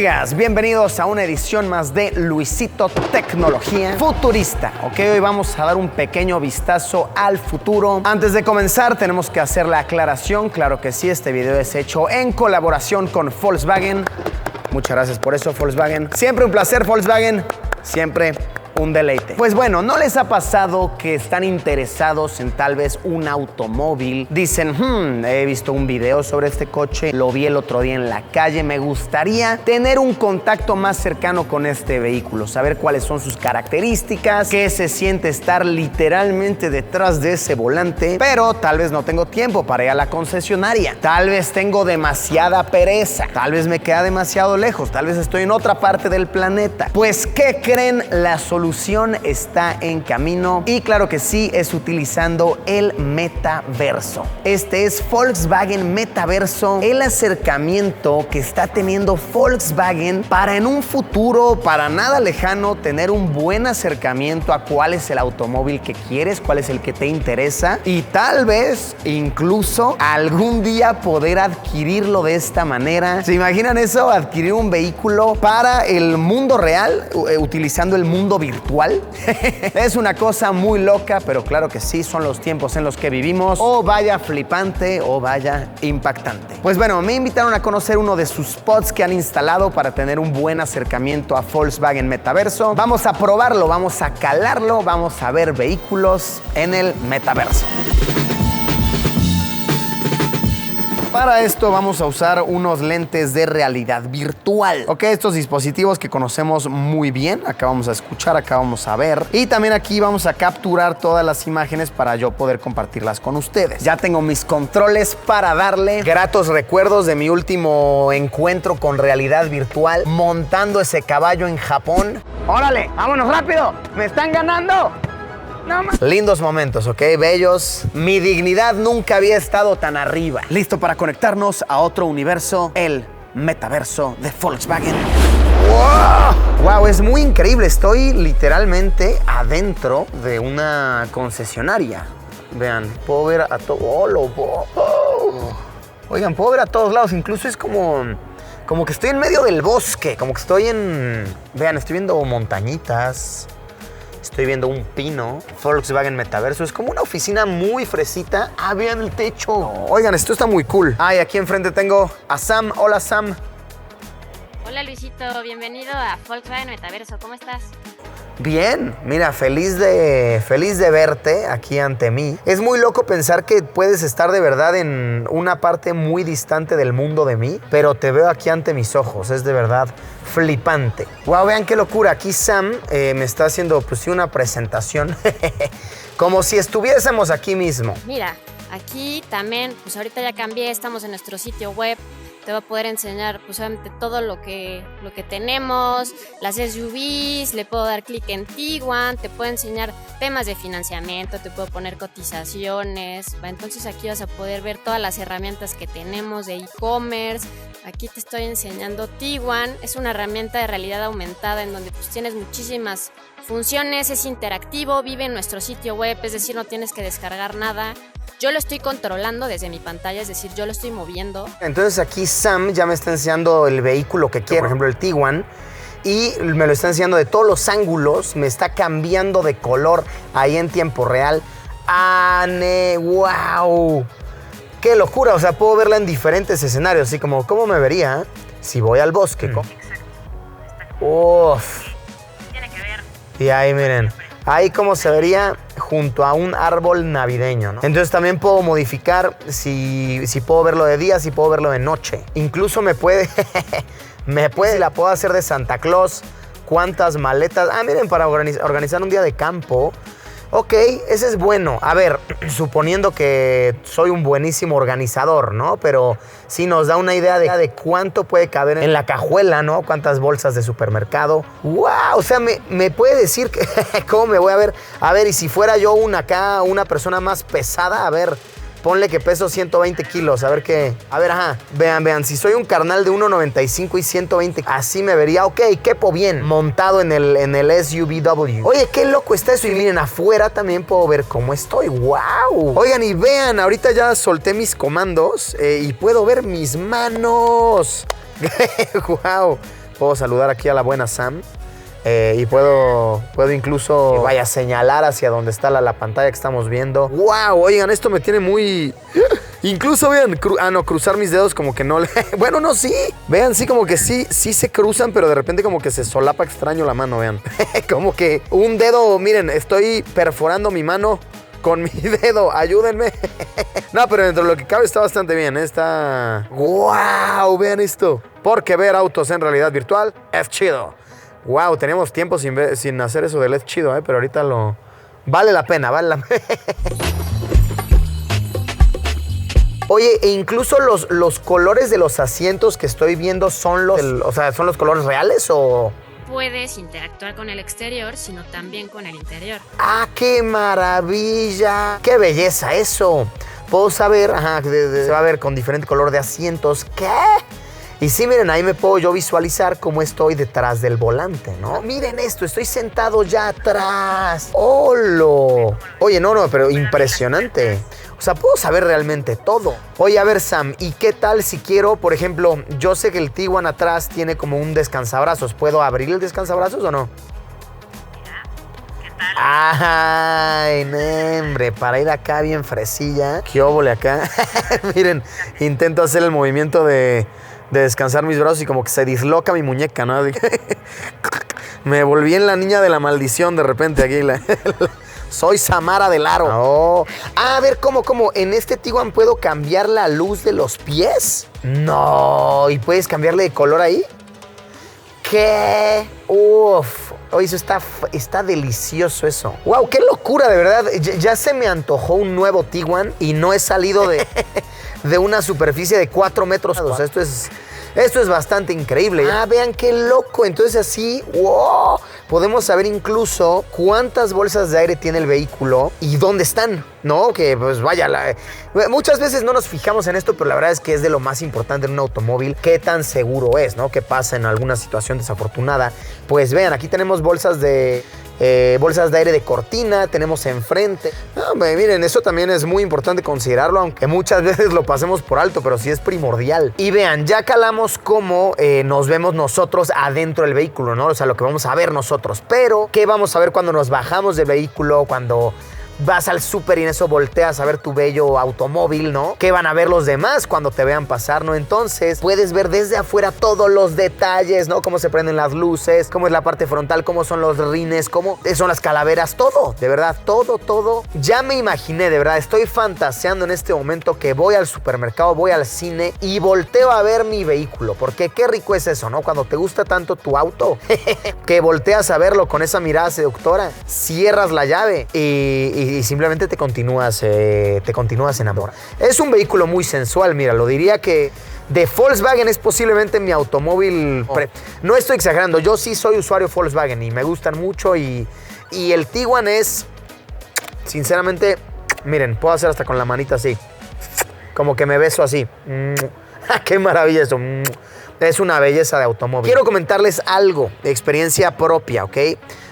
amigas? Bienvenidos a una edición más de Luisito Tecnología Futurista. Ok, hoy vamos a dar un pequeño vistazo al futuro. Antes de comenzar, tenemos que hacer la aclaración. Claro que sí, este video es hecho en colaboración con Volkswagen. Muchas gracias por eso, Volkswagen. Siempre un placer, Volkswagen. Siempre un deleite. Pues bueno, ¿no les ha pasado que están interesados en tal vez un automóvil? Dicen, he visto un video sobre este coche, lo vi el otro día en la calle, me gustaría tener un contacto más cercano con este vehículo, saber cuáles son sus características, qué se siente estar literalmente detrás de ese volante, pero tal vez no tengo tiempo para ir a la concesionaria, tal vez tengo demasiada pereza, tal vez me queda demasiado lejos, tal vez estoy en otra parte del planeta. Pues, ¿qué creen? La solución está en camino y claro que sí, es utilizando el metaverso. Este es Volkswagen Metaverso, el acercamiento que está teniendo Volkswagen para en un futuro, para nada lejano, tener un buen acercamiento a cuál es el automóvil que quieres, cuál es el que te interesa y tal vez incluso algún día poder adquirirlo de esta manera. ¿Se imaginan eso? Adquirir un vehículo para el mundo real utilizando el mundo virtual. Es una cosa muy loca, pero claro que sí, son los tiempos en los que vivimos. O vaya flipante o vaya impactante. Pues bueno, me invitaron a conocer uno de sus spots que han instalado para tener un buen acercamiento a Volkswagen Metaverso. Vamos a probarlo, vamos a calarlo, vamos a ver vehículos en el metaverso. Para esto vamos a usar unos lentes de realidad virtual. Ok, estos dispositivos que conocemos muy bien. Acá vamos a escuchar, acá vamos a ver. Y también aquí vamos a capturar todas las imágenes para yo poder compartirlas con ustedes. Ya tengo mis controles para darle gratos recuerdos de mi último encuentro con realidad virtual, montando ese caballo en Japón. ¡Órale! ¡Vámonos rápido! ¡Me están ganando! No, lindos momentos, ¿ok? Bellos. Mi dignidad nunca había estado tan arriba. Listo para conectarnos a otro universo, el metaverso de Volkswagen. ¡Wow! ¡Wow! Es muy increíble. Estoy literalmente adentro de una concesionaria. Vean, puedo ver a todos. Oigan, puedo ver a todos lados. Incluso es como que estoy en medio del bosque. Como que estoy en... Vean, estoy viendo montañitas. Estoy viendo un pino. Volkswagen Metaverso. Es como una oficina muy fresita. Ah, vean el techo. Oigan, esto está muy cool. Ay, aquí enfrente tengo a Sam. Hola, Sam. Hola, Luisito. Bienvenido a Volkswagen Metaverso. ¿Cómo estás? Bien, mira, feliz de verte aquí ante mí. Es muy loco pensar que puedes estar de verdad en una parte muy distante del mundo de mí, pero te veo aquí ante mis ojos. Es de verdad flipante. Wow, vean qué locura. Aquí Sam me está haciendo pues sí una presentación como si estuviésemos aquí mismo. Mira, aquí también, pues ahorita ya cambié, estamos en nuestro sitio web. Te va a poder enseñar pues obviamente todo lo que tenemos, las SUVs, le puedo dar clic en Tiguan, te puedo enseñar temas de financiamiento, te puedo poner cotizaciones, entonces aquí vas a poder ver todas las herramientas que tenemos de e-commerce. Aquí te estoy enseñando Tiguan, es una herramienta de realidad aumentada en donde pues tienes muchísimas funciones, es interactivo, vive en nuestro sitio web, es decir, no tienes que descargar nada. Yo lo estoy controlando desde mi pantalla, es decir, yo lo estoy moviendo. Entonces aquí Sam ya me está enseñando el vehículo que quiero, por ejemplo el Tiguan, y me lo está enseñando de todos los ángulos, me está cambiando de color ahí en tiempo real. ¡Wow! ¡Qué locura! O sea, puedo verla en diferentes escenarios, así como, ¿cómo me vería si voy al bosque? Exacto. ¡Uf! Tiene que ver. Y ahí miren. Ahí como se vería junto a un árbol navideño, ¿no? Entonces también puedo modificar si puedo verlo de día, si puedo verlo de noche. Incluso la puedo hacer de Santa Claus. ¿Cuántas maletas? Ah, miren, para organizar un día de campo. Ok, ese es bueno. A ver, suponiendo que soy un buenísimo organizador, ¿no? Pero sí nos da una idea de cuánto puede caber en la cajuela, ¿no? Cuántas bolsas de supermercado. ¡Wow! O sea, me puede decir cómo me voy a ver. A ver, y si fuera yo una persona más pesada, a ver... Ponle que peso 120 kilos, a ver qué... A ver, ajá, vean, si soy un carnal de 1.95 y 120, así me vería, ok, quepo bien, montado en el SUVW. Oye, qué loco está eso, y miren, afuera también puedo ver cómo estoy, wow. Oigan, y vean, ahorita ya solté mis comandos y puedo ver mis manos. Wow. Puedo saludar aquí a la buena Sam. Y puedo incluso, vaya, señalar hacia donde está la pantalla que estamos viendo. ¡Wow! Oigan, esto me tiene muy... Incluso, vean, cruzar mis dedos como que no... Bueno, no, sí. Vean, sí, como que sí se cruzan, pero de repente como que se solapa extraño la mano, vean. Como que un dedo, miren, estoy perforando mi mano con mi dedo, ayúdenme. No, pero dentro de lo que cabe está bastante bien. Está... ¡Wow! Vean esto. Porque ver autos en realidad virtual es chido. Wow, teníamos tiempo sin hacer eso de LED chido, pero ahorita lo... Vale la pena, vale la pena. Oye, e incluso los colores de los asientos que estoy viendo son ¿son los colores reales o...? Puedes interactuar con el exterior, sino también con el interior. ¡Ah, qué maravilla! ¡Qué belleza eso! Puedo saber, se va a ver con diferente color de asientos. ¿Qué? Y sí, miren, ahí me puedo yo visualizar cómo estoy detrás del volante, ¿no? Miren esto, estoy sentado ya atrás. ¡Holo! Oye, no, pero impresionante. O sea, puedo saber realmente todo. Oye, a ver, Sam, ¿y qué tal si quiero, por ejemplo, yo sé que el Tiguan atrás tiene como un descansabrazos. ¿Puedo abrir el descansabrazos o no? Mira, ¿qué tal? Ay, hombre, para ir acá bien fresilla. ¿Qué óvole acá? Miren, intento hacer el movimiento de descansar mis brazos y como que se disloca mi muñeca, ¿no? Me volví en la niña de la maldición de repente aquí. Soy Samara del Aro. Oh. A ver, ¿cómo? ¿En este Tiguan puedo cambiar la luz de los pies? No. ¿Y puedes cambiarle de color ahí? ¿Qué? Uf. Oye, eso está delicioso eso. Wow, qué locura, de verdad. Ya se me antojó un nuevo Tiguan y no he salido de una superficie de 4 metros. O sea, esto es bastante increíble. Vean qué loco. Entonces así, wow, podemos saber incluso cuántas bolsas de aire tiene el vehículo y dónde están, ¿no? Que pues vaya, muchas veces no nos fijamos en esto, pero la verdad es que es de lo más importante en un automóvil, qué tan seguro es, ¿no? ¿Qué pasa en alguna situación desafortunada? Pues vean, aquí tenemos bolsas de aire de cortina, tenemos enfrente. Miren, eso también es muy importante considerarlo, aunque muchas veces lo pasemos por alto, pero sí es primordial. Y vean, ya calamos cómo nos vemos nosotros adentro del vehículo, ¿no? O sea, lo que vamos a ver nosotros. Pero, ¿qué vamos a ver cuando nos bajamos del vehículo? Cuando vas al súper y en eso volteas a ver tu bello automóvil, ¿no? ¿Qué van a ver los demás cuando te vean pasar, no? Entonces, puedes ver desde afuera todos los detalles, ¿no? Cómo se prenden las luces, cómo es la parte frontal, cómo son los rines, cómo son las calaveras, todo, de verdad, todo. Ya me imaginé, de verdad, estoy fantaseando en este momento que voy al supermercado, voy al cine y volteo a ver mi vehículo, porque qué rico es eso, ¿no? Cuando te gusta tanto tu auto, que volteas a verlo con esa mirada seductora, cierras la llave y simplemente te continúas enamorando. Es un vehículo muy sensual, mira, lo diría que de Volkswagen es posiblemente mi automóvil. No estoy exagerando, yo sí soy usuario Volkswagen y me gustan mucho y el Tiguan es, sinceramente, miren, puedo hacer hasta con la manita así, como que me beso así. ¡Qué maravilla eso! Es una belleza de automóvil. Quiero comentarles algo de experiencia propia, ¿ok?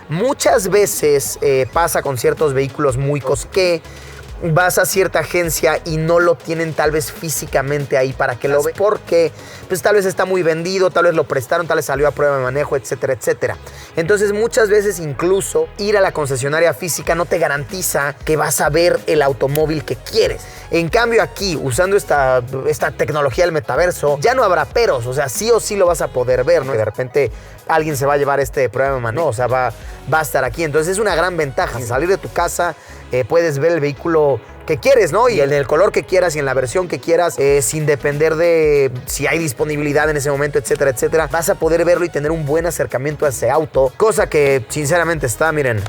Muchas veces pasa con ciertos vehículos muy que vas a cierta agencia y no lo tienen tal vez físicamente ahí para que lo veas, porque pues tal vez está muy vendido, tal vez lo prestaron, tal vez salió a prueba de manejo, etcétera, etcétera. Entonces muchas veces incluso ir a la concesionaria física no te garantiza que vas a ver el automóvil que quieres. En cambio aquí, usando esta tecnología del metaverso, ya no habrá peros, o sea, sí o sí lo vas a poder ver, ¿no? Y de repente alguien se va a llevar este prueba de manejo, o sea, va a estar aquí. Entonces es una gran ventaja. Sin salir de tu casa, puedes ver el vehículo que quieres, ¿no? Y en el color que quieras y en la versión que quieras, sin depender de si hay disponibilidad en ese momento, etcétera, etcétera. Vas a poder verlo y tener un buen acercamiento a ese auto, cosa que sinceramente está, miren,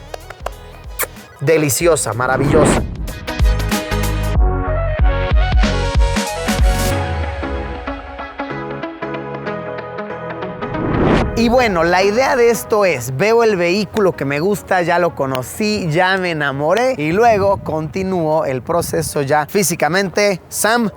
deliciosa, maravillosa. Y bueno, la idea de esto es, veo el vehículo que me gusta, ya lo conocí, ya me enamoré y luego continúo el proceso ya físicamente.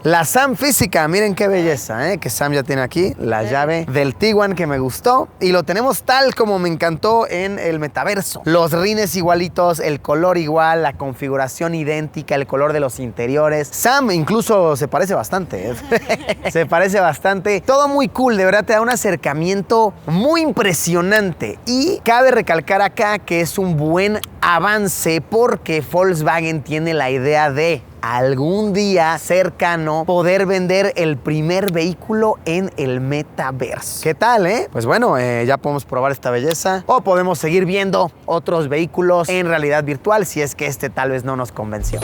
La Sam física, miren qué belleza, que Sam ya tiene aquí la llave del Tiguan que me gustó y lo tenemos tal como me encantó en el metaverso. Los rines igualitos, el color igual, la configuración idéntica, el color de los interiores. Sam incluso se parece bastante, se parece bastante. Todo muy cool, de verdad te da un acercamiento muy muy impresionante. Y cabe recalcar acá que es un buen avance porque Volkswagen tiene la idea de algún día cercano poder vender el primer vehículo en el metaverso. ¿Qué tal, Pues bueno, ya podemos probar esta belleza o podemos seguir viendo otros vehículos en realidad virtual si es que este tal vez no nos convenció.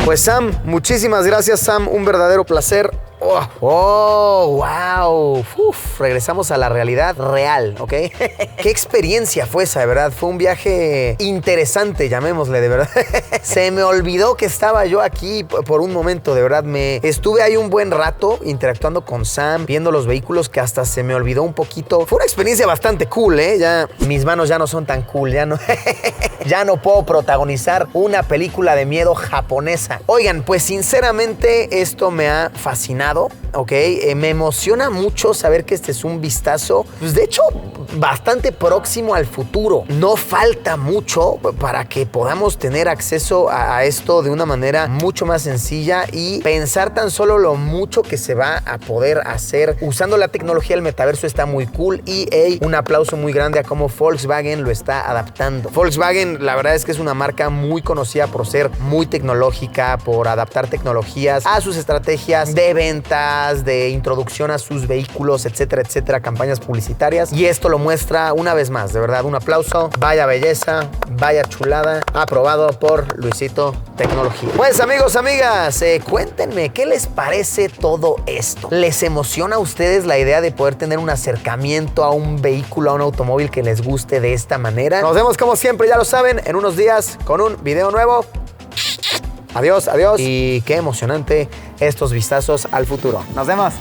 Pues Sam, muchísimas gracias Sam, un verdadero placer. Wow. Regresamos a la realidad real, ¿ok? Qué experiencia fue esa, de verdad. Fue un viaje interesante, llamémosle, de verdad. Se me olvidó que estaba yo aquí por un momento, de verdad. Estuve ahí un buen rato interactuando con Sam, viendo los vehículos, que hasta se me olvidó un poquito. Fue una experiencia bastante cool, Ya mis manos ya no son tan cool, ya no puedo protagonizar una película de miedo japonesa. Oigan, pues sinceramente esto me ha fascinado. Ok, me emociona mucho saber que este es un vistazo, pues de hecho, bastante próximo al futuro. No falta mucho para que podamos tener acceso a esto de una manera mucho más sencilla y pensar tan solo lo mucho que se va a poder hacer usando la tecnología del metaverso. Está muy cool y un aplauso muy grande a cómo Volkswagen lo está adaptando. Volkswagen, la verdad es que es una marca muy conocida por ser muy tecnológica, por adaptar tecnologías a sus estrategias de venta, de introducción a sus vehículos, etcétera, etcétera, campañas publicitarias. Y esto lo muestra una vez más, de verdad, un aplauso. Vaya belleza, vaya chulada, aprobado por Luisito Tecnología. Pues amigos, amigas, cuéntenme, ¿qué les parece todo esto? ¿Les emociona a ustedes la idea de poder tener un acercamiento a un vehículo, a un automóvil que les guste de esta manera? Nos vemos como siempre, ya lo saben, en unos días con un video nuevo. Adiós. Y qué emocionante estos vistazos al futuro. Nos vemos.